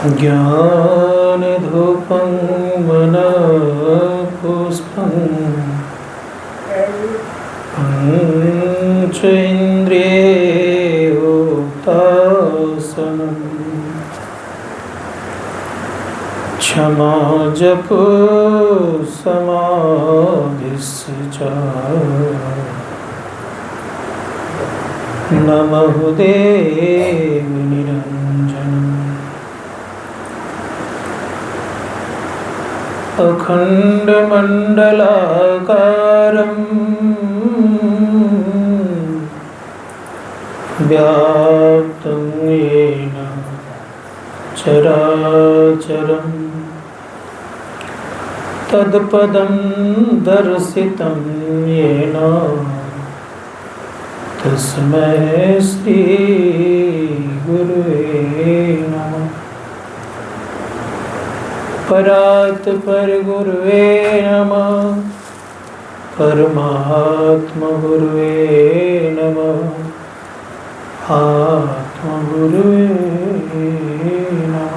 ज्ञानधूपं मनःपुष्पं पंचेन्द्रियोपासनं क्षमा जपो समाधिश्च नमः देव निरञ्जनम् अखण्डमण्डलाकारं व्याप्तं येन चराचरं तत्पदं दर्शितं येन तस्मै श्री गुरुवे नमः। परात् परगुरुवे नमः। परमात्मा गुरुवे नमः। आत्मा गुरुवे नमः।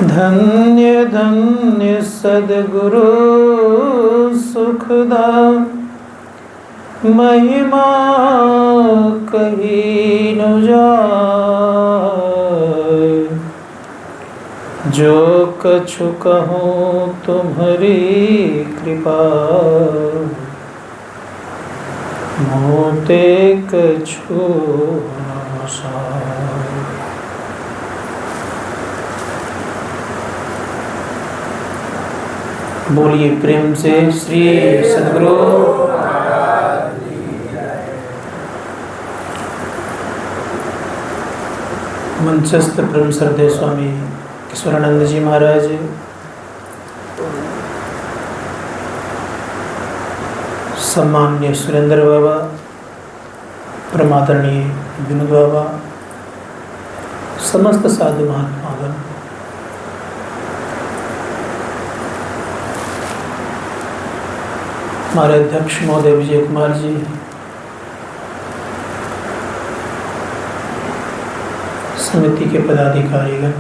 धन्य धन्य सद्गुरु सुखदां महिमा कही न जाए। जो कछु कहूँ तुम्हारी कृपा मोते कछु न साय। बोलिए प्रेम से श्री सद्गुरु मंचस्थ परम श्रद्धेय स्वामी किशोरानंद जी महाराज, सम्मान्य सुरेंद्र बाबा, परमादरणीय विनोद बाबा, समस्त साधु महात्मागण, हमारे अध्यक्ष महोदय विजय कुमार जी, समिति के पदाधिकारीगण,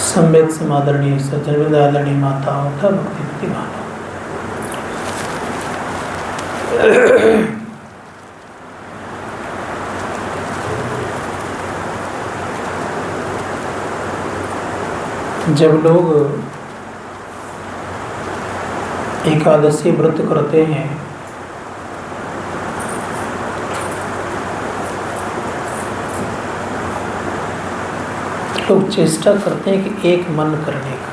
सम्वेद समादरणीय सज्जन, आदरणीय माताओं तथा भक्ति मानव, जब लोग एकादशी व्रत करते हैं लोग चेष्टा करते हैं कि एक मन करने का,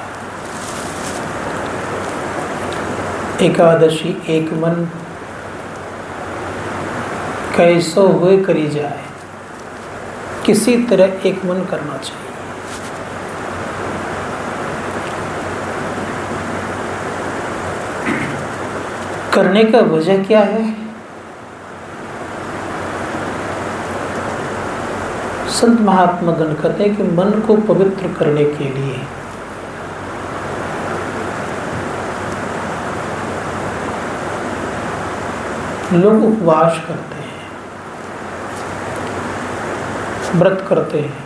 एकादशी एक मन कैसो हुए करी जाए, किसी तरह एक मन करना चाहिए। करने का वजह क्या है? संत महात्मा गण कहते हैं कि मन को पवित्र करने के लिए लोग उपवास करते हैं, व्रत करते हैं।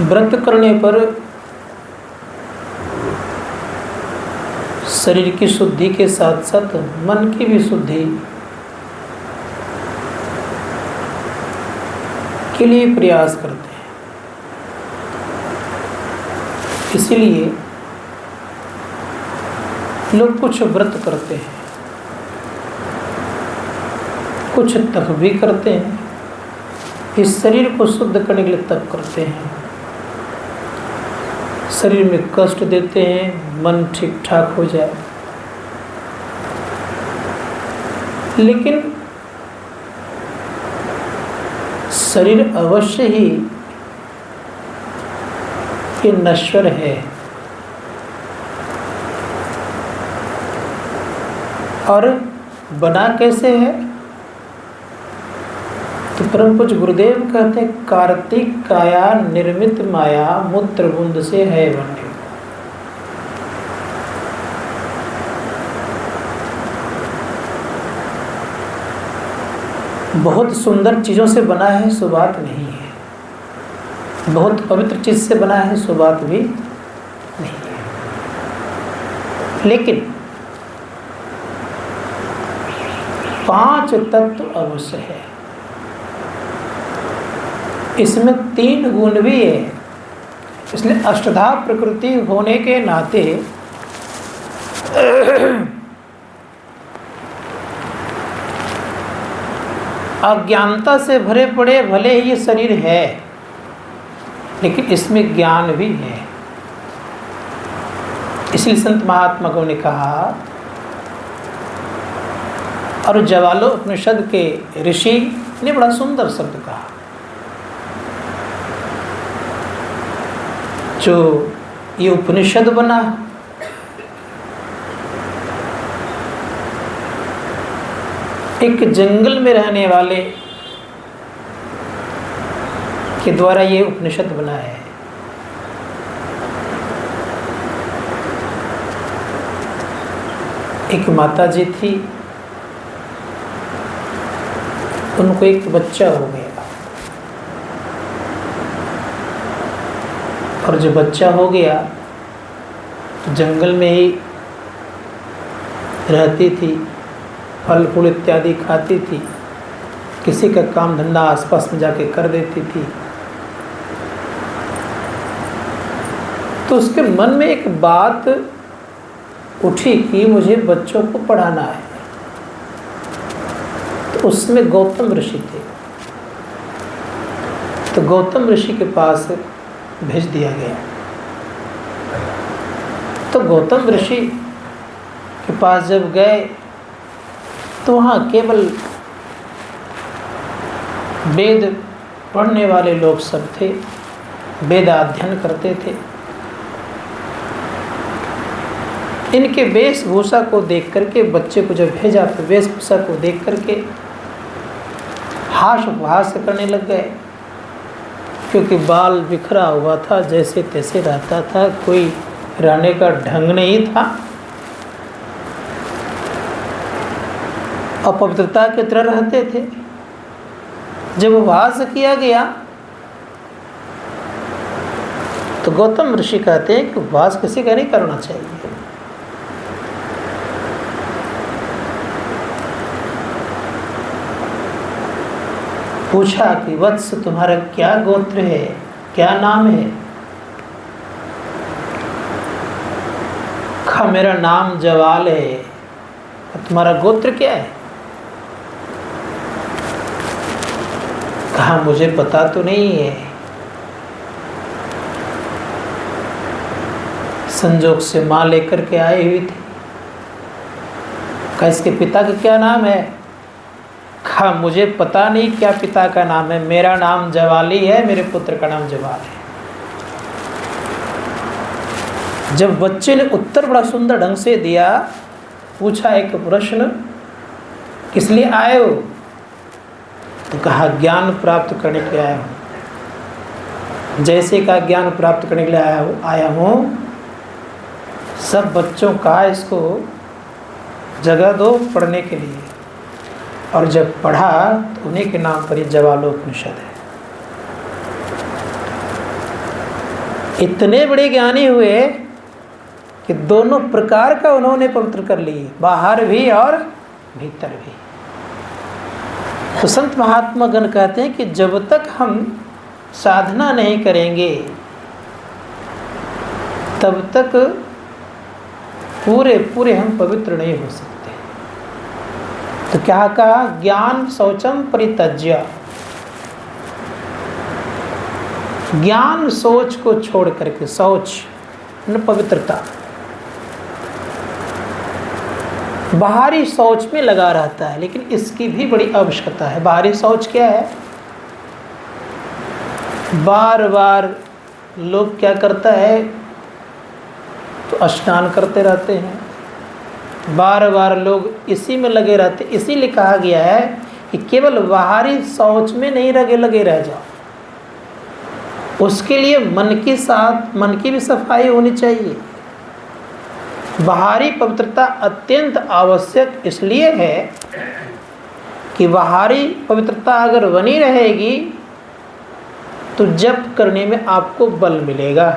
व्रत करने पर शरीर की शुद्धि के साथ साथ मन की भी शुद्धि के लिए प्रयास करते हैं। इसीलिए लोग कुछ व्रत करते हैं, कुछ तप भी करते हैं, इस शरीर को शुद्ध करने के लिए तप करते हैं, शरीर में कष्ट देते हैं, मन ठीक ठाक हो जाए। लेकिन शरीर अवश्य ही ये नश्वर है और बना कैसे है? तो परम पूज्य गुरुदेव कहते हैं कार्तिक काया निर्मित माया मूत्र बूंद से है बने। बहुत सुंदर चीज़ों से बना है सो बात नहीं है, बहुत पवित्र चीज़ से बना है सो बात भी नहीं है। लेकिन 5 तत्व अवश्य है, इसमें 3 गुण भी है। इसलिए अष्टधा प्रकृति होने के नाते अज्ञानता से भरे पड़े भले ही ये शरीर है, लेकिन इसमें ज्ञान भी है। इसलिए संत महात्माओं ने कहा, और जवालो उपनिषद के ऋषि ने बड़ा सुंदर शब्द कहा, जो ये उपनिषद बना एक जंगल में रहने वाले के द्वारा ये उपनिषद बना है। एक माता जी थी, उनको एक बच्चा हो गया, और जो बच्चा हो गया जंगल में ही रहती थी, फल फूल इत्यादि खाती थी, किसी का काम धंधा आसपास में जाके कर देती थी। तो उसके मन में एक बात उठी कि मुझे बच्चों को पढ़ाना है। तो उसमें गौतम ऋषि थे, तो गौतम ऋषि के पास भेज दिया गया। तो गौतम ऋषि के पास जब गए तो वहाँ केवल वेद पढ़ने वाले लोग सब थे, वेद अध्ययन करते थे। इनके वेशभूषा को देख करके बच्चे को जब भेजा तो वेशभूषा को देख करके हास उपहास करने लग गए, क्योंकि बाल बिखरा हुआ था, जैसे तैसे रहता था, कोई रहने का ढंग नहीं था, अपवित्रता की तरह रहते थे। जब उपहास किया गया तो गौतम ऋषि कहते हैं कि उपहास किसी का नहीं करना चाहिए। पूछा कि वत्स तुम्हारा क्या गोत्र है, क्या नाम है? कहा मेरा नाम जवाल है। तुम्हारा गोत्र क्या है? कहा मुझे पता तो नहीं है, संजोग से माँ लेकर के आई हुई थी। कहा इसके पिता का क्या नाम है? कहा मुझे पता नहीं क्या पिता का नाम है, मेरा नाम जवाली है, मेरे पुत्र का नाम जवाल है। जब बच्चे ने उत्तर बड़ा सुंदर ढंग से दिया, पूछा एक प्रश्न, किस लिए आए हो? तो कहा ज्ञान प्राप्त करने के लिए आया हूँ। जैसे का ज्ञान प्राप्त करने के लिए आया हूँ, सब बच्चों का इसको जगह दो पढ़ने के लिए। और जब पढ़ा तो उन्हीं के नाम पर ये जवालोपनिषद है। इतने बड़े ज्ञानी हुए कि दोनों प्रकार का उन्होंने पवित्र कर लिए, बाहर भी और भीतर भी। तो संत महात्मा गण कहते हैं कि जब तक हम साधना नहीं करेंगे तब तक पूरे हम पवित्र नहीं हो सकते। तो क्या कहा? ज्ञान शौचम परित्यज्य, ज्ञान सोच को छोड़ करके, शौच न पवित्रता, बाहरी शौच में लगा रहता है, लेकिन इसकी भी बड़ी आवश्यकता है। बाहरी शौच क्या है? बार बार लोग क्या करता है, तो स्नान करते रहते हैं, बार बार लोग इसी में लगे रहते। इसीलिए कहा गया है कि केवल बाहरी शौच में नहीं लगे रह जाओ, उसके लिए मन की भी सफाई होनी चाहिए। बाहरी पवित्रता अत्यंत आवश्यक इसलिए है कि बाहरी पवित्रता अगर बनी रहेगी तो जप करने में आपको बल मिलेगा।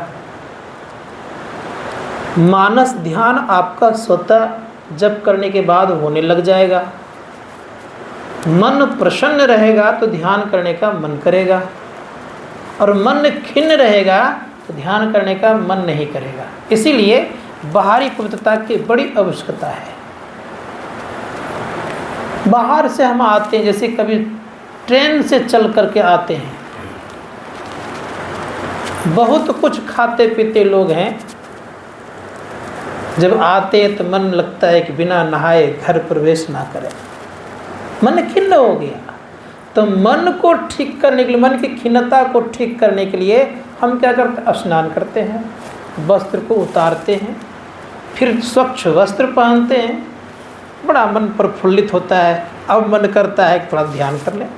मानस ध्यान आपका स्वतः जप करने के बाद होने लग जाएगा। मन प्रसन्न रहेगा तो ध्यान करने का मन करेगा, और मन खिन्न रहेगा तो ध्यान करने का मन नहीं करेगा। इसीलिए बाहरी पवित्रता की बड़ी आवश्यकता है। बाहर से हम आते हैं, जैसे कभी ट्रेन से चल करके आते हैं, बहुत कुछ खाते पीते लोग हैं, जब आते तो मन लगता है कि बिना नहाए घर प्रवेश ना करें, मन खिन्न हो गया। तो मन को ठीक करने के लिए, मन की खिन्नता को ठीक करने के लिए हम क्या करते हैं? स्नान करते हैं, वस्त्र को उतारते हैं, फिर स्वच्छ वस्त्र पहनते हैं, बड़ा मन प्रफुल्लित होता है। अब मन करता है कि थोड़ा ध्यान कर लें,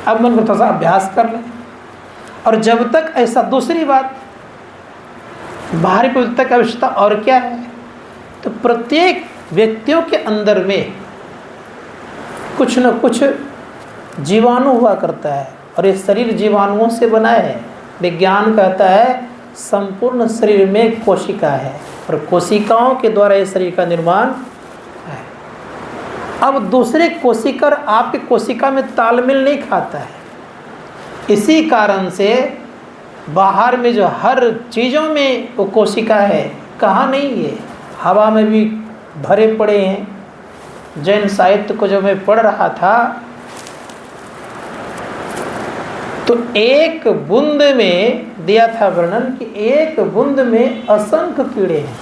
अब मन को थोड़ा सा अभ्यास कर लें। और जब तक ऐसा, दूसरी बात, बाहरी पवित्रता की आवश्यकता और क्या है? तो प्रत्येक व्यक्तियों के अंदर में कुछ न कुछ जीवाणु हुआ करता है, और ये शरीर जीवाणुओं से बना है। विज्ञान कहता है संपूर्ण शरीर में कोशिका है, और कोशिकाओं के द्वारा ये शरीर का निर्माण है। अब दूसरे कोशिका आपके कोशिका में तालमेल नहीं खाता है। इसी कारण से बाहर में जो हर चीज़ों में वो कोशिका है, कहाँ नहीं है, हवा में भी भरे पड़े हैं। जैन साहित्य को जब मैं पढ़ रहा था तो एक बूंद में दिया था वर्णन कि एक बूंद में असंख्य कीड़े हैं,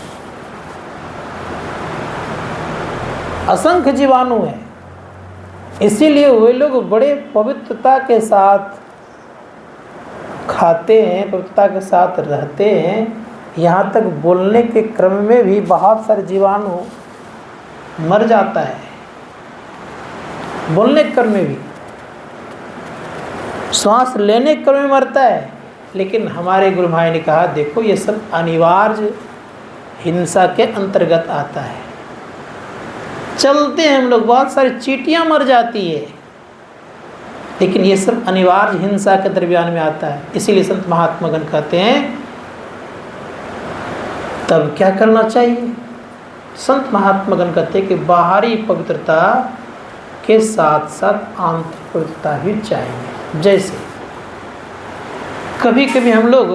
असंख्य जीवाणु हैं। इसीलिए वे लोग बड़े पवित्रता के साथ खाते हैं, पवित्रता के साथ रहते हैं। यहाँ तक बोलने के क्रम में भी बहुत सारे जीवाणु मर जाता है, बोलने के क्रम में भी, श्वास लेने के क्रम में मरता है। लेकिन हमारे गुरु भाई ने कहा देखो ये सब अनिवार्य हिंसा के अंतर्गत आता है। चलते हैं हम लोग, बहुत सारी चींटियाँ मर जाती है, लेकिन ये सब अनिवार्य हिंसा के दरमियान में आता है। इसीलिए संत महात्मागण कहते हैं तब क्या करना चाहिए? संत महात्मागण कहते हैं कि बाहरी पवित्रता के साथ साथ आंतरिक पवित्रता भी चाहिए। जैसे कभी कभी हम लोग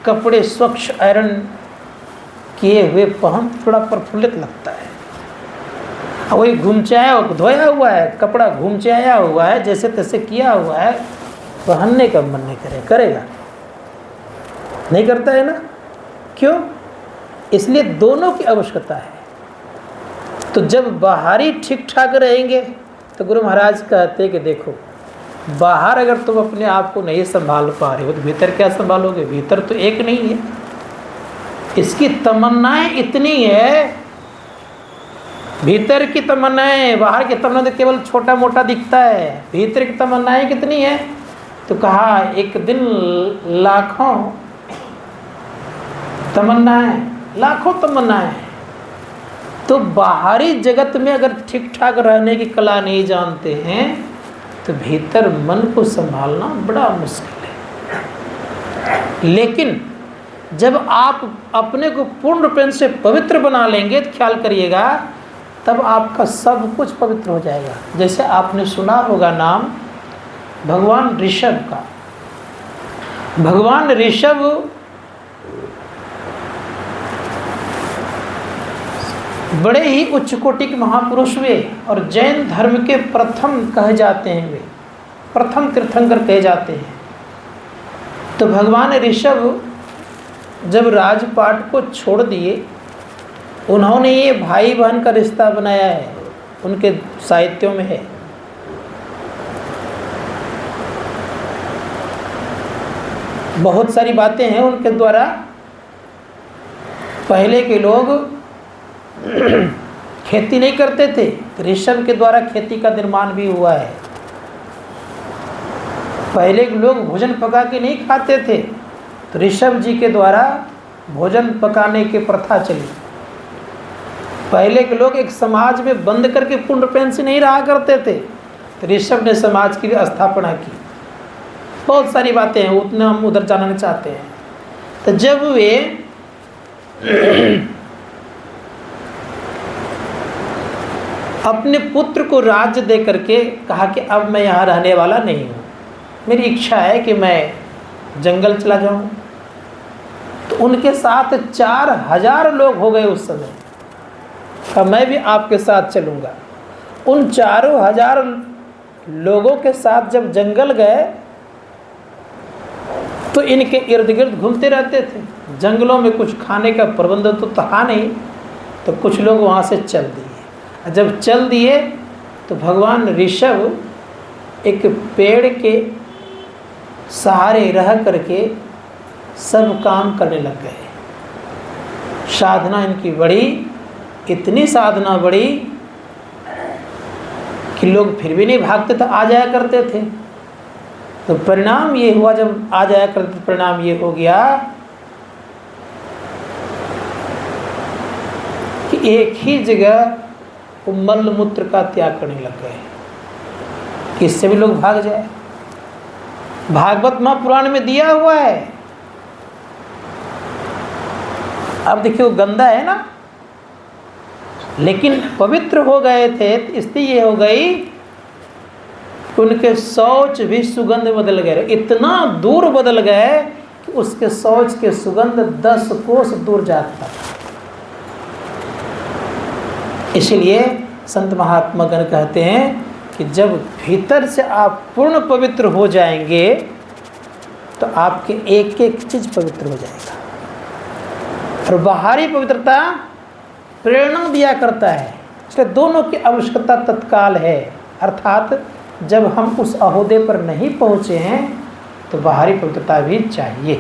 कपड़े स्वच्छ आयरन किए हुए पहन थोड़ा प्रफुल्लित लगता है, वही घुमचाया धोया हुआ है कपड़ा, घुमचाया हुआ है, जैसे तैसे किया हुआ है, पहनने का मन नहीं करेगा, नहीं करता है ना? क्यों? इसलिए दोनों की आवश्यकता है। तो जब बाहरी ठीक ठाक रहेंगे तो गुरु महाराज कहते हैं कि देखो बाहर अगर तुम अपने आप को नहीं संभाल पा रहे हो तो भीतर क्या संभालोगे? भीतर तो एक नहीं है। इसकी तमन्नाएं इतनी है, भीतर की तमन्नाएं, बाहर की तमन्ना तो केवल छोटा मोटा दिखता है, भीतर की तमन्नाएं कितनी है? तो कहा एक दिन लाखों तमन्नाएं, लाखों तमन्नाएं। तो बाहरी जगत में अगर ठीक ठाक रहने की कला नहीं जानते हैं तो भीतर मन को संभालना बड़ा मुश्किल है। लेकिन जब आप अपने को पूर्ण रूप से पवित्र बना लेंगे तो ख्याल करिएगा तब आपका सब कुछ पवित्र हो जाएगा। जैसे आपने सुना होगा नाम भगवान ऋषभ का। भगवान ऋषभ बड़े ही उच्च कोटि के महापुरुष हुए और जैन धर्म के प्रथम कहे जाते हैं, वे प्रथम तीर्थंकर कहे जाते हैं। तो भगवान ऋषभ जब राजपाट को छोड़ दिए, उन्होंने ये भाई बहन का रिश्ता बनाया है, उनके साहित्यों में है। बहुत सारी बातें हैं उनके द्वारा। पहले के लोग खेती नहीं करते थे, ऋषभ के द्वारा खेती का निर्माण भी हुआ है। पहले के लोग भोजन पका के नहीं खाते थे, तो ऋषभ जी के द्वारा भोजन पकाने की प्रथा चली। पहले के लोग एक समाज में बंद करके पूर्ण रूप से नहीं रहा करते थे, तो ऋषभ ने समाज की स्थापना की। बहुत सारी बातें हैं, उतना हम उधर जाना नहीं चाहते हैं। तो जब वे अपने पुत्र को राज्य दे करके कहा कि अब मैं यहाँ रहने वाला नहीं हूँ, मेरी इच्छा है कि मैं जंगल चला जाऊँ, तो उनके साथ 4000 लोग हो गए उस समय। कहा मैं भी आपके साथ चलूँगा। उन 4000 लोगों के साथ जब जंगल गए तो इनके इर्द गिर्द घूमते रहते थे। जंगलों में कुछ खाने का प्रबंध तो था नहीं, तो कुछ लोग वहाँ से चल दिए। जब चल दिए तो भगवान ऋषभ एक पेड़ के सहारे रह करके सब काम करने लग गए। साधना इनकी बढ़ी, इतनी साधना बढ़ी कि लोग फिर भी नहीं भागते थे, आ जाया करते थे। तो परिणाम ये हुआ, जब आ जाया करते परिणाम ये हो गया कि एक ही जगह वो मल मूत्र का त्याग करने लग गए कि इससे भी लोग भाग जाए। भागवत महापुराण में दिया हुआ है। अब देखिए वो गंदा है ना, लेकिन पवित्र हो गए थे। तो स्थिति ये हो गई कि उनके शौच भी सुगंध बदल गए, इतना दूर बदल गए कि उसके शौच के सुगंध 10 कोस दूर जाता था। इसलिए संत महात्मा गण कहते हैं कि जब भीतर से आप पूर्ण पवित्र हो जाएंगे तो आपके एक एक चीज पवित्र हो जाएगा। और बाहरी पवित्रता प्रेरणा दिया करता है, इसलिए दोनों की आवश्यकता तत्काल है। अर्थात जब हम उस अहोदे पर नहीं पहुँचे हैं तो बाहरी पवित्रता भी चाहिए।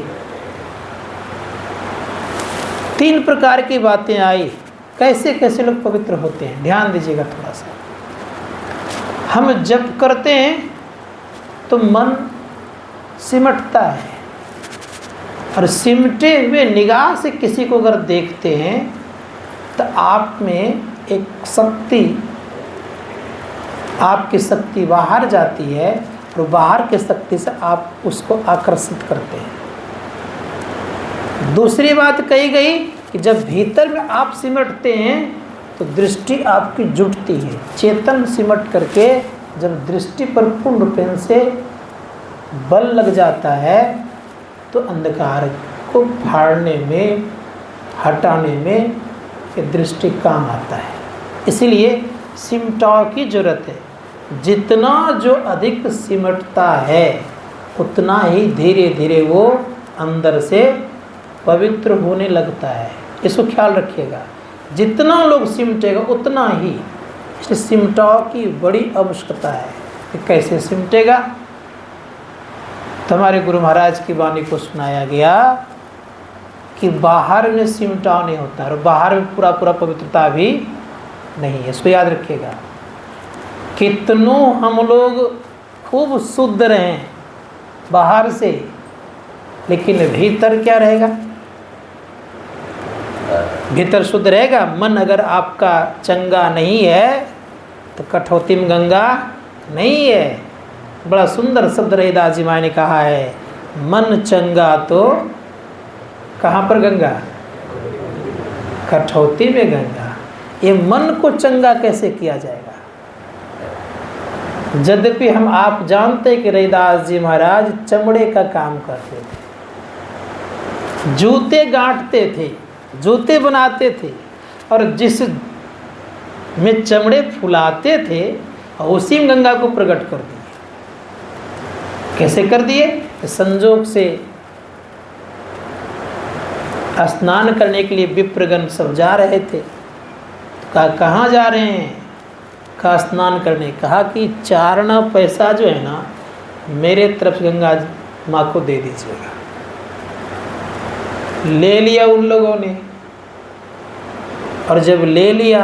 3 प्रकार की बातें आई, कैसे कैसे लोग पवित्र होते हैं, ध्यान दीजिएगा थोड़ा सा। हम जप करते हैं तो मन सिमटता है, और सिमटे हुए निगाह से किसी को अगर देखते हैं तो आप में एक शक्ति, आपकी शक्ति बाहर जाती है और बाहर की शक्ति से आप उसको आकर्षित करते हैं। दूसरी बात कही गई कि जब भीतर में आप सिमटते हैं तो दृष्टि आपकी जुटती है। चेतन सिमट करके जब दृष्टि पर पूर्ण रूप से बल लग जाता है तो अंधकार को फाड़ने में, हटाने में ये दृष्टि काम आता है। इसीलिए सिमटाव की जरूरत है। जितना जो अधिक सिमटता है उतना ही धीरे धीरे वो अंदर से पवित्र होने लगता है। इसको ख्याल रखिएगा, जितना लोग सिमटेगा उतना ही। इसलिए सिमटाव की बड़ी आवश्यकता है। कि कैसे सिमटेगा, तो हमारे गुरु महाराज की वाणी को सुनाया गया कि बाहर में सिमटाव नहीं होता और बाहर में पूरा पवित्रता भी नहीं है। इसको याद रखिएगा। कितनों हम लोग खूब शुद्ध रहें बाहर से, लेकिन भीतर क्या रहेगा? भीतर शुद्ध रहेगा। मन अगर आपका चंगा नहीं है तो कठौती में गंगा नहीं है। बड़ा सुंदर शब्द रहीदास जी माँ ने कहा है, मन चंगा तो कहाँ पर गंगा? कठौती में गंगा। ये मन को चंगा कैसे किया जाएगा? यद्यपि हम आप जानते कि रहीदास जी महाराज चमड़े का काम करते थे, जूते गांठते थे, जूते बनाते थे, और जिस में चमड़े फुलाते थे उसी में गंगा को प्रकट कर दिए। कैसे कर दिए? संजोग से स्नान करने के लिए विप्रगण सब जा रहे थे। तो कहा कहाँ जा रहे हैं? कहा स्नान करने। कहा कि चारना पैसा जो है ना मेरे तरफ से गंगा माँ को दे दीजिएगा। ले लिया उन लोगों ने, और जब ले लिया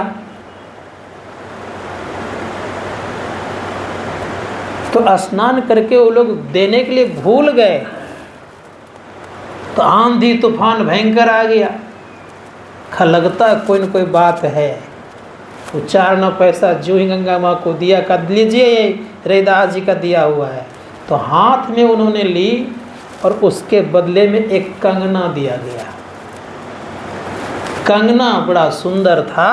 तो स्नान करके वो लोग देने के लिए भूल गए, तो आंधी तूफान भयंकर आ गया। लगता कोई न कोई बात है। वो 4 आना पैसा जो ही गंगा माँ को दिया, का लीजिए ये रैदास जी का दिया हुआ है। तो हाथ में उन्होंने ली और उसके बदले में एक कंगना दिया गया। कंगना बड़ा सुंदर था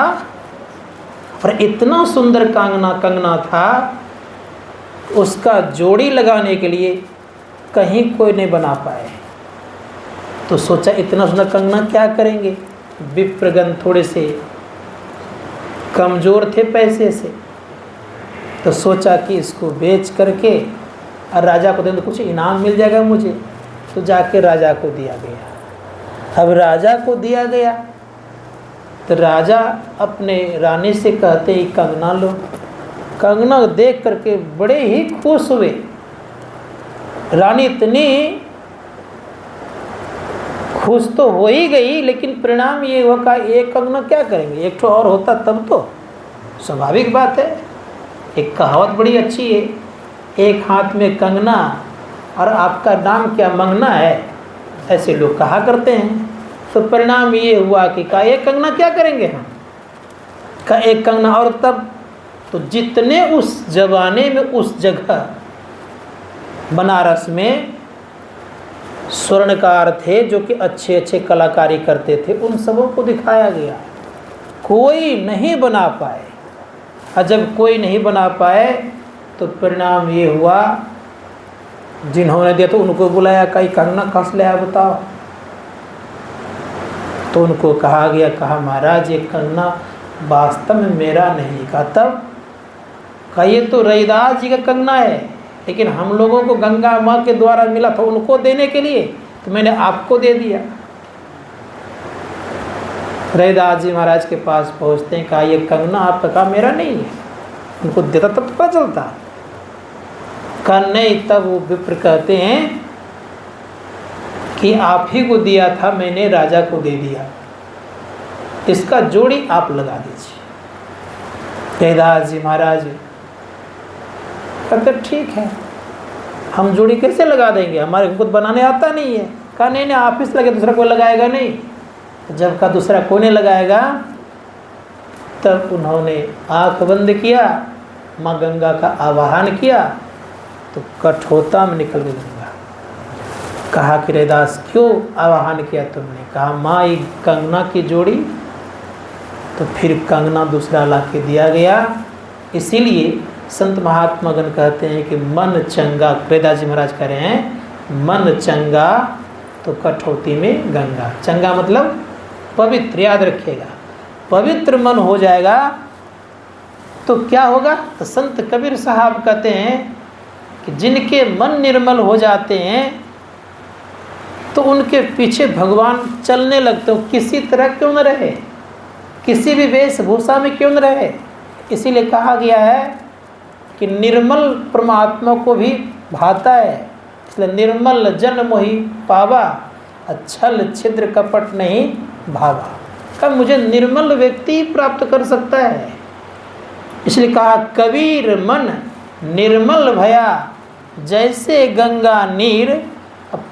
और इतना सुंदर कंगना था, उसका जोड़ी लगाने के लिए कहीं कोई नहीं बना पाए। तो सोचा इतना सुंदर कंगना क्या करेंगे। विप्रगण थोड़े से कमज़ोर थे पैसे से, तो सोचा कि इसको बेच करके और राजा को दें तो कुछ इनाम मिल जाएगा मुझे। तो जाके राजा को दिया गया। अब राजा को दिया गया तो राजा अपने रानी से कहते ही कंगना लो। कंगना देख करके बड़े ही खुश हुए। रानी इतनी खुश तो हो ही गई, लेकिन परिणाम ये हुआ कि एक कंगना क्या करेंगे, एक तो और होता तब तो स्वाभाविक बात है। एक कहावत बड़ी अच्छी है, एक हाथ में कंगना और आपका नाम क्या मंगना है, ऐसे लोग कहा करते हैं। तो परिणाम ये हुआ कि का एक कंगना क्या करेंगे हम, का एक कंगना। और तब तो जितने उस जमाने में उस जगह बनारस में स्वर्णकार थे जो कि अच्छे अच्छे कलाकारी करते थे, उन सबों को दिखाया गया। कोई नहीं बना पाए। और जब कोई नहीं बना पाए तो परिणाम ये हुआ, जिन्होंने दिया तो उनको बुलाया, कहीं कंगना कहाँ से लाया बताओ। तो उनको कहा गया, कहा महाराज ये कंगना वास्तव में मेरा नहीं। कहा तब, कहा ये तो रैदास जी का कंगना है, लेकिन हम लोगों को गंगा माँ के द्वारा मिला था उनको देने के लिए, तो मैंने आपको दे दिया। रैदास जी महाराज के पास पहुँचते हैं, कहा ये कंगना आपका, कहा मेरा नहीं है, उनको देता तब तो पता चलता। कहा नहीं। तब वो विप्र कहते हैं कि आप ही को दिया था, मैंने राजा को दे दिया, इसका जोड़ी आप लगा दीजिए। रैदास जी महाराज कहते ठीक है, हम जोड़ी कैसे लगा देंगे, हमारे खुद बनाने आता नहीं है। कहा नहीं नहीं, आप इस लगे, दूसरा कोई लगाएगा नहीं। जब का दूसरा कोई नहीं लगाएगा, तब उन्होंने आँख बंद किया, माँ गंगा का आवाहन किया, तो कठोता में निकल गई गंगा। कहा कि रैदास क्यों आवाहन किया तुमने। कहा माँ ये कंगना की जोड़ी। तो फिर कंगना दूसरा ला के दिया गया। इसीलिए संत महात्मा गण कहते हैं कि मन चंगा, रैदास जी महाराज कह रहे हैं मन चंगा तो कठौती में गंगा। चंगा मतलब पवित्र, याद रखिएगा, पवित्र मन हो जाएगा तो क्या होगा। तो संत कबीर साहब कहते हैं कि जिनके मन निर्मल हो जाते हैं तो उनके पीछे भगवान चलने लगते हो, किसी तरह क्यों न रहे, किसी भी वेशभूषा में क्यों न रहे। इसीलिए कहा गया है कि निर्मल परमात्मा को भी भाता है, इसलिए निर्मल जन मोहि पावा, छल छिद्र कपट नहीं भावा। कब मुझे निर्मल व्यक्ति प्राप्त कर सकता है। इसलिए कहा कबीर मन निर्मल भया, जैसे गंगा नीर,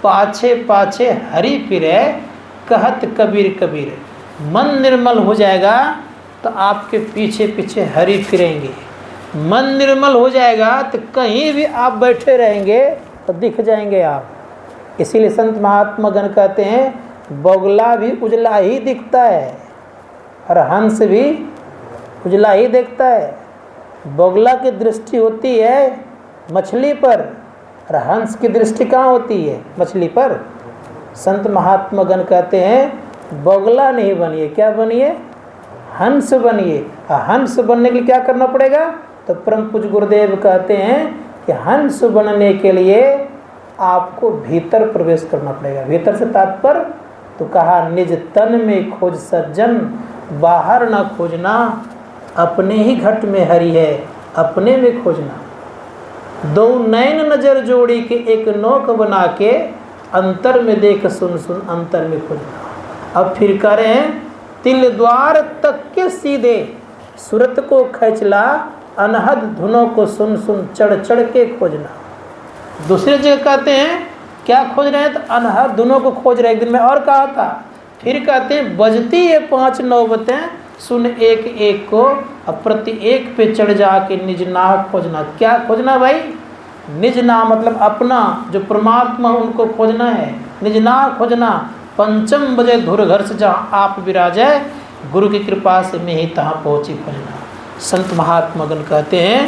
पाछे पाछे हरि फिरे, कहत कबीर कबीर। मन निर्मल हो जाएगा तो आपके पीछे पीछे हरि फिरेंगे। मन निर्मल हो जाएगा तो कहीं भी आप बैठे रहेंगे तो दिख जाएंगे आप। इसीलिए संत महात्मा गण कहते हैं बगुला भी उजला ही दिखता है और हंस भी उजला ही देखता है। बगुला की दृष्टि होती है मछली पर और हंस की दृष्टि कहाँ होती है, मछली पर। संत महात्मा गण कहते हैं बगुला नहीं बनिए, क्या बनिए, हंस बनिए। हंस बनने के लिए क्या करना पड़ेगा, तो परम पूज्य गुरुदेव कहते हैं कि हंस बनने के लिए आपको भीतर प्रवेश करना पड़ेगा। भीतर से तात्पर्य तो कहा निज तन में खोज सज्जन, बाहर ना खोजना, अपने ही घट में हरि है, अपने में खोजना। दो नैन नजर जोड़ी के एक नोक बना के, अंतर में देख सुन सुन अंतर में खोजना। अब फिर करें तिल द्वार तक के सीधे, सूरत को खैचला, अनहद धुनों को सुन सुन चढ़ चढ़ के खोजना। दूसरी जगह कहते हैं क्या खोज रहे हैं, तो अनहद धुनों को खोज रहे। एक दिन में और कहा था, फिर कहते हैं बजती है 5 नौबतें, सुन एक एक को, अब प्रति एक पे चढ़ जाके निज नाम खोजना। क्या खोजना भाई? निज नाम मतलब अपना जो परमात्मा उनको खोजना है, निज नाम खोजना। पंचम बजे धुर घर से जहाँ आप विराजे, गुरु की कृपा से मैं ही तहाँ पहुँची खोजना। संत महात्मागण कहते हैं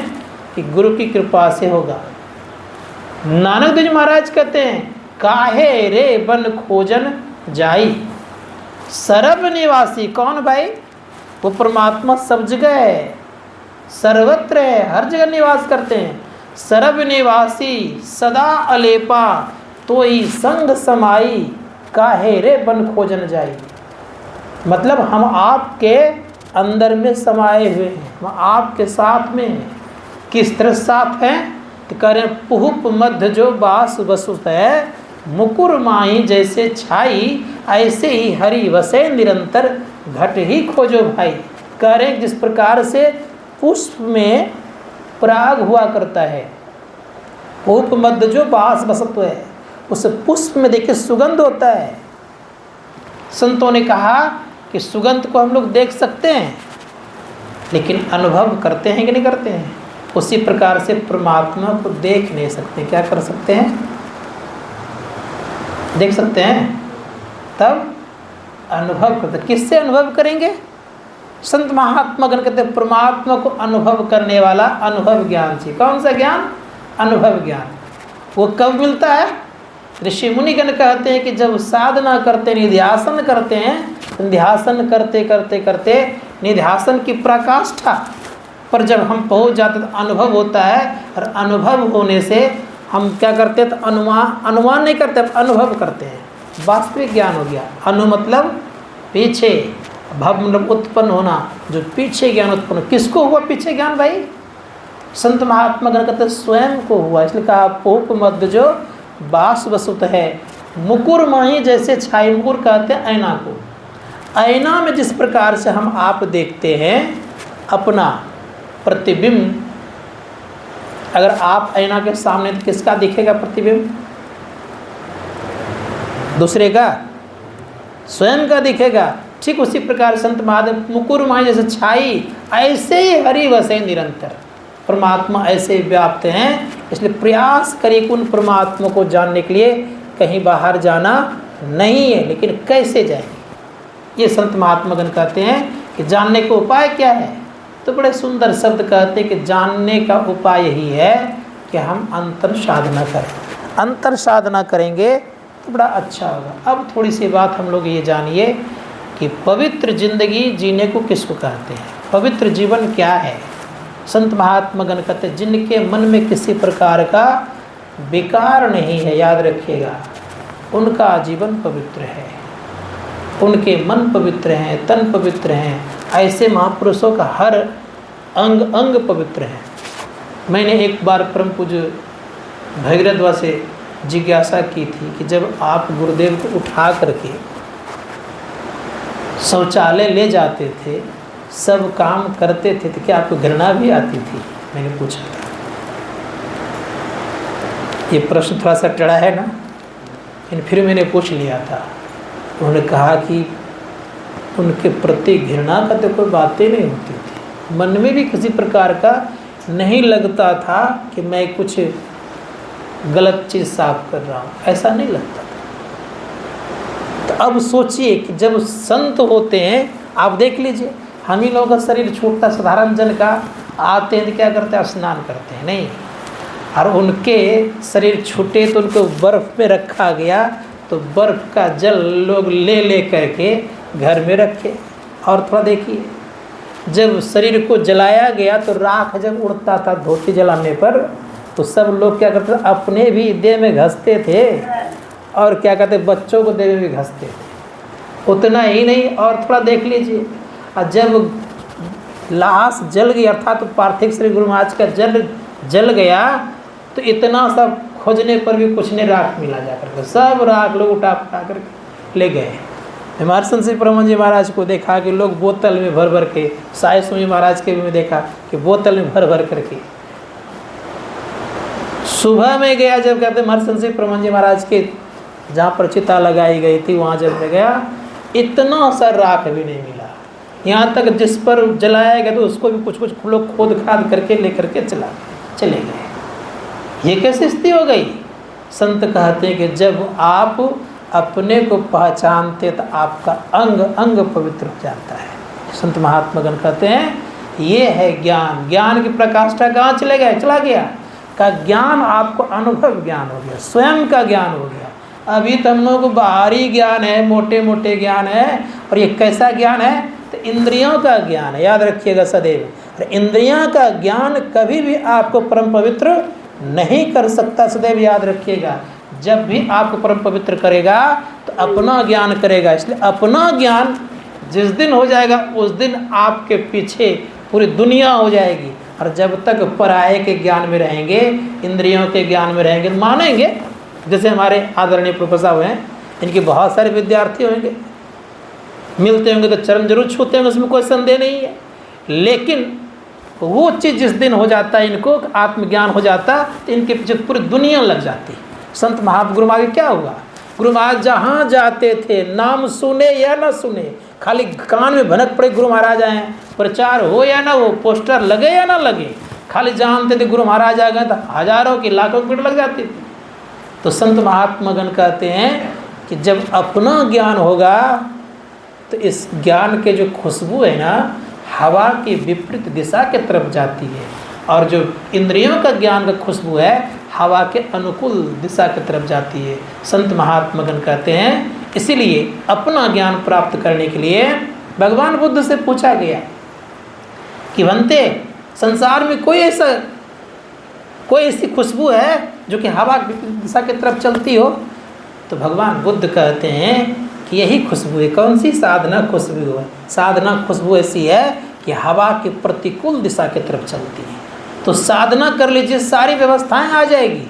कि गुरु की कृपा से होगा। नानक देव महाराज कहते हैं काहे रे बन खोजन जाई, सर्व निवासी। कौन भाई? वो परमात्मा सब जगह है, सर्वत्र है, हर जगह निवास करते हैं। सर्व निवासी सदा अलेपा, तो ही संग समाई, काहे रे बन खोजन जाई। मतलब हम आपके अंदर में समाये हुए हैं, हम आपके साथ में हैं। किस तरह साथ हैं? तो कह रहे पुहुप मध्य जो बास वसुत है, मुकुर माही जैसे छाई, ऐसे ही हरि वसे निरंतर, घट ही खोजो भाई। कह रहे जिस प्रकार से पुष्प में पराग हुआ करता है, पुष्प मध्य जो बास वसत्व है, उस पुष्प में देखिए सुगंध होता है। संतों ने कहा कि सुगंध को हम लोग देख सकते हैं, लेकिन अनुभव करते हैं कि नहीं करते हैं? उसी प्रकार से परमात्मा को देख नहीं सकते, क्या कर सकते हैं? देख सकते हैं, तब अनुभव करते। किससे अनुभव करेंगे? संत महात्मा गण कहते हैं परमात्मा को अनुभव करने वाला अनुभव ज्ञान चाहिए। कौन सा ज्ञान? अनुभव ज्ञान। वो कब मिलता है? ऋषि मुनिगण कहते हैं कि जब साधना करते, निध्यासन करते हैं, निध्यासन करते करते करते निध्यासन की पराकाष्ठा पर जब हम पहुंच जाते तो अनुभव होता है। और अनुभव होने से हम क्या करते हैं? तो अनुमान नहीं करते, अनुभव करते हैं। वास्तविक ज्ञान हो गया। अनु मतलब पीछे, भव मतलब उत्पन्न होना, जो पीछे ज्ञान उत्पन्न। किसको हुआ पीछे ज्ञान भाई? संत महात्मा गण कहते स्वयं को हुआ। इसलिए कहा पुप मध्य जो बास वसुत है, मुकुर माही जैसे छाई। मुकुर कहते हैं ऐना को। ऐना में जिस प्रकार से हम आप देखते हैं अपना प्रतिबिंब, अगर आप ऐना के सामने तो किसका दिखेगा प्रतिबिंब? दूसरे का, स्वयं का दिखेगा। ठीक उसी प्रकार संत महादेव मुकुर माही जैसे छाई, ऐसे ही हरि वसे निरंतर। परमात्मा ऐसे व्याप्त हैं, इसलिए प्रयास करिए उन परमात्मा को जानने के लिए। कहीं बाहर जाना नहीं है, लेकिन कैसे जाएंगे? ये संत महात्मागण कहते हैं कि जानने का उपाय क्या है? तो बड़े सुंदर शब्द कहते हैं कि जानने का उपाय यही है कि हम अंतर साधना करें। अंतर साधना करेंगे तो बड़ा अच्छा होगा। अब थोड़ी सी बात हम लोग ये जानिए कि पवित्र जिंदगी जीने को किसको कहते हैं? पवित्र जीवन क्या है? संत महात्मा गण कहते हैं जिनके मन में किसी प्रकार का विकार नहीं है, याद रखिएगा, उनका जीवन पवित्र है। उनके मन पवित्र हैं, तन पवित्र हैं। ऐसे महापुरुषों का हर अंग अंग पवित्र है। मैंने एक बार परम पूज्य भगीरथ से जिज्ञासा की थी कि जब आप गुरुदेव को उठा करके शौचालय ले जाते थे, सब काम करते थे, तो क्या आपको घृणा भी आती थी? मैंने पूछा था। ये प्रश्न थोड़ा सा टेढ़ा है ना, लेकिन फिर मैंने पूछ लिया था। उन्होंने कहा कि उनके प्रति घृणा का तो कोई बातें नहीं होती थी। मन में भी किसी प्रकार का नहीं लगता था कि मैं कुछ गलत चीज़ साफ कर रहा हूँ, ऐसा नहीं लगता था। तो अब सोचिए कि जब संत होते हैं, आप देख लीजिए, हम ही लोगों का शरीर छूटता, साधारण जन का आते हैं तो क्या करते हैं? स्नान करते हैं नहीं। और उनके शरीर छूटे तो उनको बर्फ़ में रखा गया, तो बर्फ़ का जल लोग ले ले करके घर में रखे। और थोड़ा देखिए, जब शरीर को जलाया गया तो राख जब उड़ता था धोती जलाने पर, तो सब लोग क्या करते थे? अपने भी देह में घसते थे, और क्या कहते, बच्चों को देह में भी घसते थे। उतना ही नहीं, और थोड़ा देख लीजिए, जब लाश जल गई, अर्थात तो पार्थिव शरीर गुरु महाराज का जल गया, तो इतना सब खोजने पर भी कुछ नहीं राख मिला जाकर के। सब राख लोग उठा कर ले गए। हमारे संत श्री परम जी महाराज को देखा कि लोग बोतल में भर भर के, साई स्वामी महाराज के भी में देखा कि बोतल में भर भर करके। सुबह में गया, जब कहते हमारे संत श्री परम जी महाराज के जहाँ पर चिता लगाई गई थी, वहाँ जब मैं गया, इतना सा राख भी नहीं मिला। यहाँ तक जिस पर जलाया गया तो उसको भी कुछ कुछ लोग खोद खाद करके लेकर के चले गए। ये कैसी स्थिति हो गई? संत कहते हैं कि जब आप अपने को पहचानते तो आपका अंग अंग पवित्र हो जाता है। संत महात्मागण कहते हैं ये है ज्ञान। ज्ञान की प्रकाष्ठा कहाँ चला गया? का ज्ञान आपको अनुभव ज्ञान हो गया, स्वयं का ज्ञान हो गया। अभी तो हम लोगों को बाहरी ज्ञान है, मोटे मोटे ज्ञान है। और ये कैसा ज्ञान है? तो इंद्रियों का ज्ञान है, याद रखिएगा सदैव। और इंद्रियों का ज्ञान कभी भी आपको परम पवित्र नहीं कर सकता, सदैव याद रखिएगा। जब भी आपको परम पवित्र करेगा तो अपना ज्ञान करेगा। इसलिए अपना ज्ञान जिस दिन हो जाएगा उस दिन आपके पीछे पूरी दुनिया हो जाएगी। और जब तक पराये के ज्ञान में रहेंगे, इंद्रियों के ज्ञान में रहेंगे, मानेंगे। जैसे हमारे आदरणीय प्रोफेसर साहब हैं, इनके बहुत सारे विद्यार्थी होंगे, मिलते होंगे तो चरण जरूर छूते होंगे, उसमें कोई संदेह नहीं है। लेकिन वो चीज़ जिस दिन हो जाता है, इनको आत्मज्ञान हो जाता, तो इनके पीछे पूरी दुनिया लग जाती। संत महापुरुष आगे क्या हुआ? गुरु महाराज जहाँ जाते थे, नाम सुने या ना सुने, खाली कान में भनक पड़े गुरु महाराज आए, प्रचार हो या ना हो, पोस्टर लगे या ना लगे, खाली जानते थे गुरु महाराज आ गए तो हजारों की लाखों भीड़ लग जाती थी। तो संत महात्मागण कहते हैं कि जब अपना ज्ञान होगा तो इस ज्ञान के जो खुशबू है ना, हवा की विपरीत दिशा के तरफ जाती है। और जो इंद्रियों का ज्ञान का खुशबू है, हवा के अनुकूल दिशा की तरफ जाती है। संत महात्मागण कहते हैं इसीलिए अपना ज्ञान प्राप्त करने के लिए भगवान बुद्ध से पूछा गया कि भंते, संसार में कोई ऐसी खुशबू है जो कि हवा की दिशा की तरफ चलती हो? तो भगवान बुद्ध कहते हैं कि यही खुशबू है। कौन सी? साधना खुशबू है। साधना खुशबू ऐसी है कि हवा की प्रतिकूल दिशा की तरफ चलती है। तो साधना कर लीजिए, सारी व्यवस्थाएं आ जाएगी।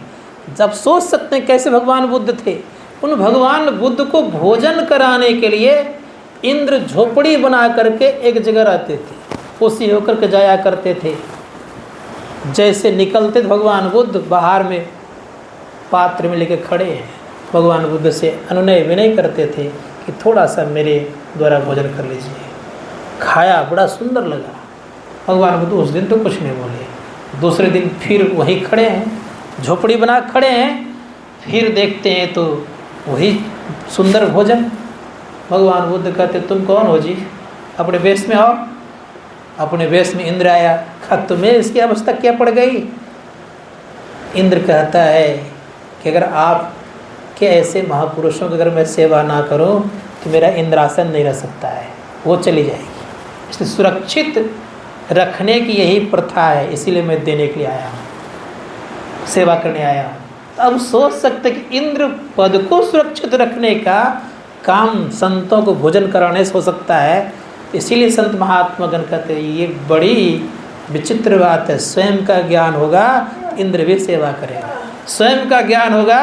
जब सोच सकते हैं कैसे भगवान बुद्ध थे। उन भगवान बुद्ध को भोजन कराने के लिए इंद्र झोपड़ी बना करके एक जगह रहते थे, उसी होकर के जाया करते थे। जैसे निकलते थे भगवान बुद्ध बाहर में पात्र में लेके खड़े हैं, भगवान बुद्ध से अनुनय विनय करते थे कि थोड़ा सा मेरे द्वारा भोजन कर लीजिए। खाया, बड़ा सुंदर लगा। भगवान बुद्ध उस दिन तो कुछ नहीं बोले। दूसरे दिन फिर वहीं खड़े हैं, झोपड़ी बना खड़े हैं, फिर देखते हैं तो वही सुंदर भोजन। भगवान बुद्ध कहते तुम कौन हो जी? अपने वेश में आओ। अपने वेश में इंद्र आया, कहा तुम्हें इसकी अवस्था क्या पड़ गई? इंद्र कहता है कि अगर आप के ऐसे महापुरुषों की अगर मैं सेवा ना करूं तो मेरा इंद्रासन नहीं रह सकता है, वो चली जाएगी। इसलिए सुरक्षित रखने की यही प्रथा है, इसीलिए मैं देने के लिए आया हूँ, सेवा करने आया हूँ। अब सोच सकते कि इंद्र पद को सुरक्षित रखने का काम संतों को भोजन कराने से हो सकता है। इसीलिए संत महात्मागण कहते हैं ये बड़ी विचित्र बात है। स्वयं का ज्ञान होगा इंद्र भी सेवा करेगा, स्वयं का ज्ञान होगा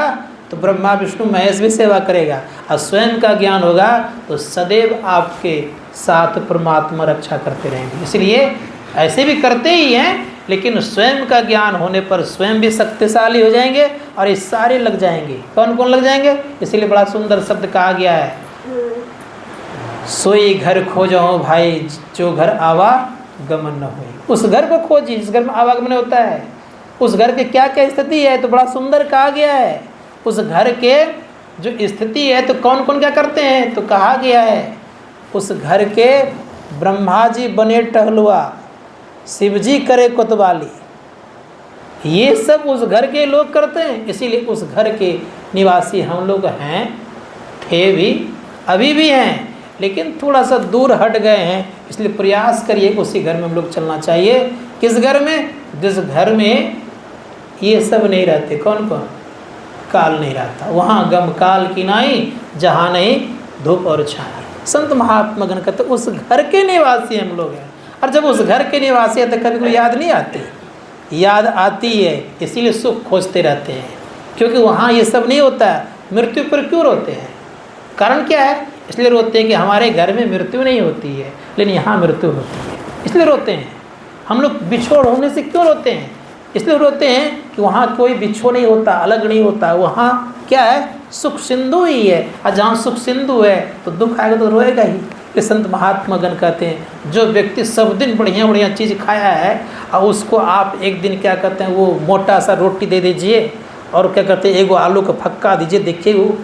तो ब्रह्मा विष्णु महेश भी सेवा करेगा, और स्वयं का ज्ञान होगा तो सदैव आपके साथ परमात्मा रक्षा करते रहेंगे। इसलिए ऐसे भी करते ही हैं, लेकिन स्वयं का ज्ञान होने पर स्वयं भी शक्तिशाली हो जाएंगे और ये सारे लग जाएंगे। कौन कौन लग जाएंगे? इसलिए बड़ा सुंदर शब्द कहा गया है, सोई घर खोजो भाई जो घर आवा गमन न हो। उस घर को खोजिए जिस घर में आवागमन होता है। उस घर के क्या क्या स्थिति है तो बड़ा सुंदर कहा गया है। उस घर के जो स्थिति है तो कौन कौन क्या करते हैं तो कहा गया है, उस घर के ब्रह्मा जी बने टहलुआ, शिव जी करे कोतवाली, ये सब उस घर के लोग करते हैं। इसीलिए उस घर के निवासी हम लोग हैं, थे भी, अभी भी हैं, लेकिन थोड़ा सा दूर हट गए हैं। इसलिए प्रयास करिए उसी घर में हम लोग चलना चाहिए। किस घर में? जिस घर में ये सब नहीं रहते। कौन कौन? काल नहीं रहता, वहाँ गम काल की नाई, जहाँ नहीं धूप और छाई। संत महात्मागण कहते उस घर के निवासी हम लोग हैं। और जब उस घर के निवासी है तो कभी कोई याद नहीं आती? याद आती है, इसीलिए सुख खोजते रहते हैं, क्योंकि वहाँ ये सब नहीं होता है। मृत्यु पर क्यों रोते हैं? कारण क्या है? इसलिए रोते हैं कि हमारे घर में मृत्यु नहीं होती है, लेकिन यहाँ मृत्यु होती है, इसलिए रोते हैं। हम लोग बिछोड़ होने से क्यों रोते हैं? इसलिए रोते हैं कि वहाँ कोई बिछो नहीं होता, अलग नहीं होता। वहाँ क्या है? सुख सिंधु ही है, और जहाँ सुख सिंधु है तो दुख आएगा तो रोएगा ही। इसलिए संत महात्मा गण कहते हैं जो व्यक्ति सब दिन बढ़िया बढ़िया चीज़ खाया है और उसको आप एक दिन क्या कहते हैं वो मोटा सा रोटी दे दीजिए और क्या कहते हैं एगो आलू का फक्का दीजिए, देखिए वो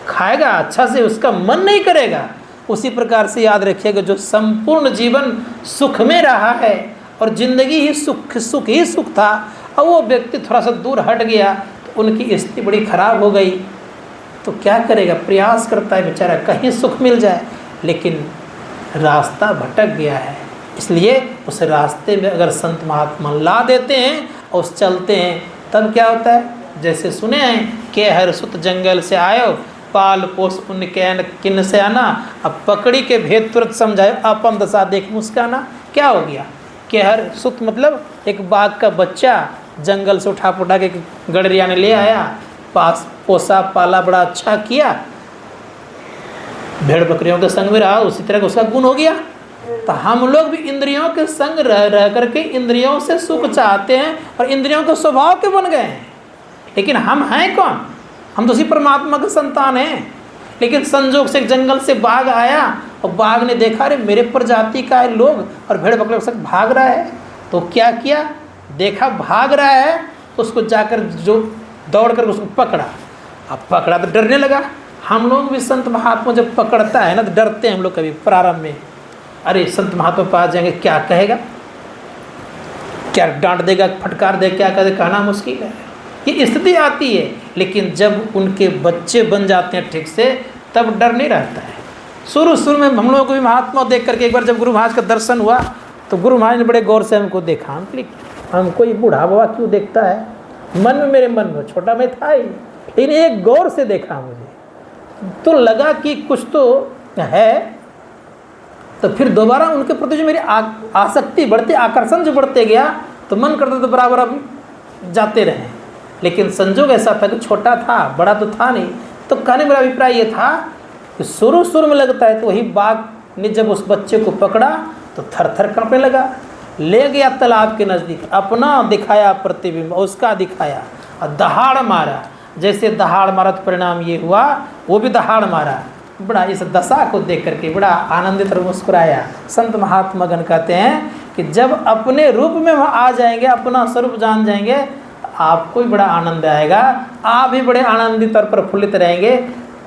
खाएगा अच्छा से, उसका मन नहीं करेगा। उसी प्रकार से याद रखिएगा जो संपूर्ण जीवन सुख में रहा है और जिंदगी ही सुख ही सुख था और वो व्यक्ति थोड़ा सा दूर हट गया तो उनकी स्थिति बड़ी खराब हो गई, तो क्या करेगा, प्रयास करता है बेचारा कहीं सुख मिल जाए, लेकिन रास्ता भटक गया है। इसलिए उस रास्ते में अगर संत महात्मा ला देते हैं और उस चलते हैं तब क्या होता है, जैसे सुने हैं के हर सुत जंगल से आयो पाल पोस उनके किन से आना, अब पकड़ी के भेद तुरंत समझाए अपन दशा देख मुस्काना। क्या हो गया, के हर सुत मतलब एक बाघ का बच्चा जंगल से उठा पुठा के गडरिया ने ले आया, पास पोसा पाला बड़ा अच्छा किया, भेड़ बकरियों के संग में रहा, उसी तरह का उसका गुण हो गया। तो हम लोग भी इंद्रियों के संग रह करके इंद्रियों से सुख चाहते हैं और इंद्रियों के स्वभाव के बन गए हैं, लेकिन हम हैं कौन, हम तो उसी परमात्मा के संतान हैं। लेकिन संजोग से एक जंगल से बाघ आया और बाघ ने देखा अरे मेरे प्रजाति का है लोग और भेड़ बकरियों के संग भाग रहा है, तो क्या किया, देखा भाग रहा है उसको जाकर जो दौड़ कर उसको पकड़ा, अब पकड़ा तो डरने लगा। हम लोग भी संत महात्मा जब पकड़ता है ना तो डरते हैं हम लोग कभी प्रारंभ में, अरे संत महात्मा पास जाएंगे क्या कहेगा, क्या डांट देगा फटकार देगा, क्या कहेगा, कहना मुश्किल है, ये स्थिति आती है। लेकिन जब उनके बच्चे बन जाते हैं ठीक से तब डर नहीं रहता है। शुरू में हम लोगों को भी महात्मा देख करके एक बार जब गुरु महाराज का दर्शन हुआ तो गुरु महाराज ने बड़े गौर से हमको देखा, हमको ये बूढ़ा बाबा क्यों देखता है, मन में मेरे मन में छोटा में था ही, लेकिन एक गौर से देखा मुझे तो लगा कि कुछ तो है। तो फिर दोबारा उनके प्रति जो मेरी आसक्ति बढ़ती, आकर्षण जो बढ़ते गया तो मन करता तो बराबर अब जाते रहे। लेकिन संजोग ऐसा था कि छोटा था, बड़ा तो था नहीं। तो कहने मेरा अभिप्राय ये था कि शुरू में लगता है तो वही बाघ ने जब उस बच्चे को पकड़ा तो थर थर कांपने लगा, ले गया तालाब के नज़दीक, अपना दिखाया प्रतिबिंब, उसका दिखाया और दहाड़ मारा। जैसे दहाड़ मारा तो परिणाम ये हुआ वो भी दहाड़ मारा। बड़ा इस दशा को देख करके बड़ा आनंदित और मुस्कुराया। संत महात्मा गण कहते हैं कि जब अपने रूप में वहाँ आ जाएंगे, अपना स्वरूप जान जाएंगे, आपको भी बड़ा आनंद आएगा, आप भी बड़े आनंदित और प्रफुल्लित रहेंगे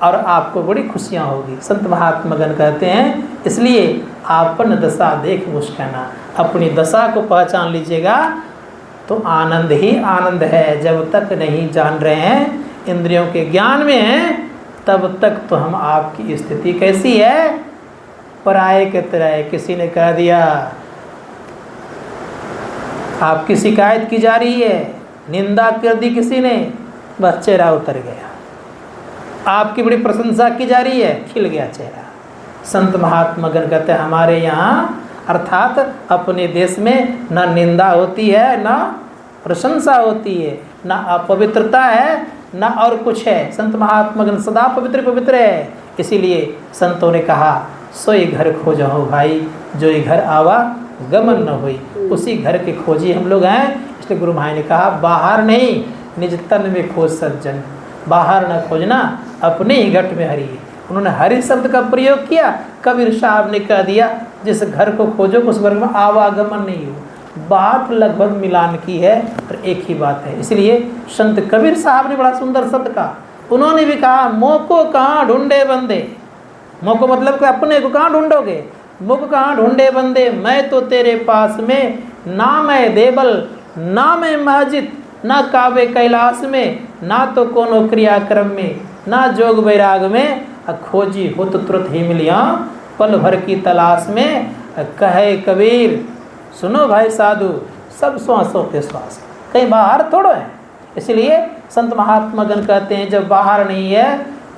और आपको बड़ी खुशियाँ होगी। संत महात्मा गण कहते हैं इसलिए आपन दशा देख मुस्काना, अपनी दशा को पहचान लीजिएगा तो आनंद ही आनंद है। जब तक नहीं जान रहे हैं, इंद्रियों के ज्ञान में हैं, तब तक तो हम आपकी स्थिति कैसी है, पराये के तरह। किसी ने कह दिया आपकी शिकायत की जा रही है, निंदा कर दी किसी ने, बस चेहरा उतर गया। आपकी बड़ी प्रशंसा की जा रही है, खिल गया चेहरा। संत महात्मा गण कहते हैं हमारे यहाँ अर्थात अपने देश में न निंदा होती है, न प्रशंसा होती है, न अपवित्रता है, न और कुछ है। संत महात्मा गण सदा पवित्र है। इसीलिए संतों ने कहा सोई घर खोजो भाई, जो ये घर आवा गमन न हुई, उसी घर के खोजी हम लोग हैं। इसलिए गुरु महाराज ने कहा बाहर नहीं, निज तन में खोज सज्जन, बाहर न खोजना, अपने ही घट में हरि। उन्होंने हरि शब्द का प्रयोग किया। कबीर साहब ने कह दिया जिस घर को खोजो उस घर में आवागमन नहीं हो। बात लगभग मिलान की है और एक ही बात है। इसलिए संत कबीर साहब ने बड़ा सुंदर शब्द कहा। उन्होंने भी कहा मोको कहाँ ढूंढे बंदे, मोको मतलब कि अपने को कहाँ ढूंढोगे, मुख कहाँ ढूंढे बंदे, मैं तो तेरे पास में, ना मैं देवल ना मैं महजिद, ना कावे कैलाश में, ना तो कोनो क्रियाक्रम में, ना जोग वैराग में, खोजी हो तो तुरंत ही मिलिया पल भर की तलाश में। कहे कबीर सुनो भाई साधु, सब श्वासों पे श्वास, कहीं बाहर थोड़ो है। इसलिए संत महात्मा गण कहते हैं जब बाहर नहीं है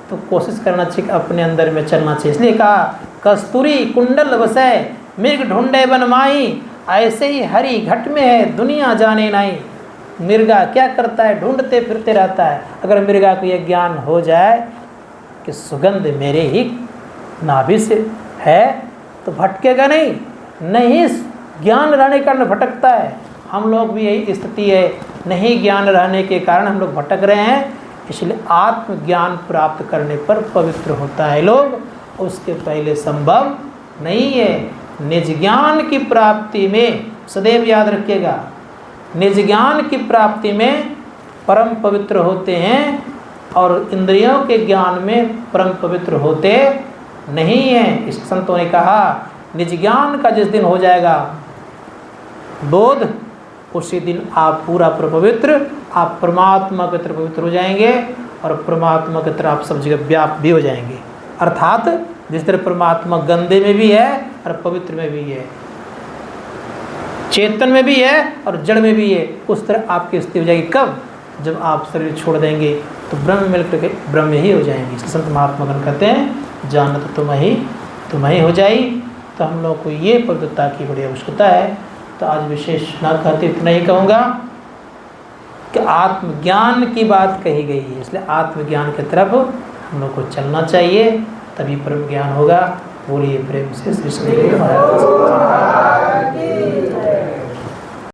तो कोशिश करना चाहिए अपने अंदर में चलना चाहिए। इसलिए कहा कस्तूरी कुंडल बसे मृग ढूंढे बनमाई, ऐसे ही हरी घट में है दुनिया जाने नहीं। मृगा क्या करता है, ढूंढते फिरते रहता है। अगर मृगा को यह ज्ञान हो जाए कि सुगंध मेरे ही नाभि से है तो भटकेगा नहीं ज्ञान रहने के कारण भटकता है। हम लोग भी यही स्थिति है, नहीं ज्ञान रहने के कारण हम लोग भटक रहे हैं। इसलिए आत्मज्ञान प्राप्त करने पर पवित्र होता है लोग, उसके पहले संभव नहीं है। निज ज्ञान की प्राप्ति में, सदैव याद रखिएगा, निज ज्ञान की प्राप्ति में परम पवित्र होते हैं और इंद्रियों के ज्ञान में परम पवित्र होते नहीं हैं। इस संतों ने कहा निज ज्ञान का जिस दिन हो जाएगा बोध, उसी दिन आप पूरा पवित्र, आप परमात्मा की तरफ पवित्र हो जाएंगे और परमात्मा की तरफ आप सब जगह व्याप्त भी हो जाएंगे। अर्थात जिस तरह परमात्मा गंदे में भी है और पवित्र में भी है, चेतन में भी है और जड़ में भी है, उस तरह आपकी स्थिति हो जाएगी। कब? जब आप शरीर छोड़ देंगे तो ब्रह्म मिलकर के ब्रह्म ही हो जाएंगे। इसलिए संत महात्मागण कहते हैं जानत तुम ही हो जाई। तो हम लोग को ये पवित्रता की बड़ी आवश्यकता है। तो आज विशेष ना कहते इतना ही कहूँगा कि आत्मज्ञान की बात कही गई है, इसलिए आत्मज्ञान की तरफ हम लोग को चलना चाहिए, तभी परम ज्ञान होगा। बोलिए प्रेम से श्री कृष्ण।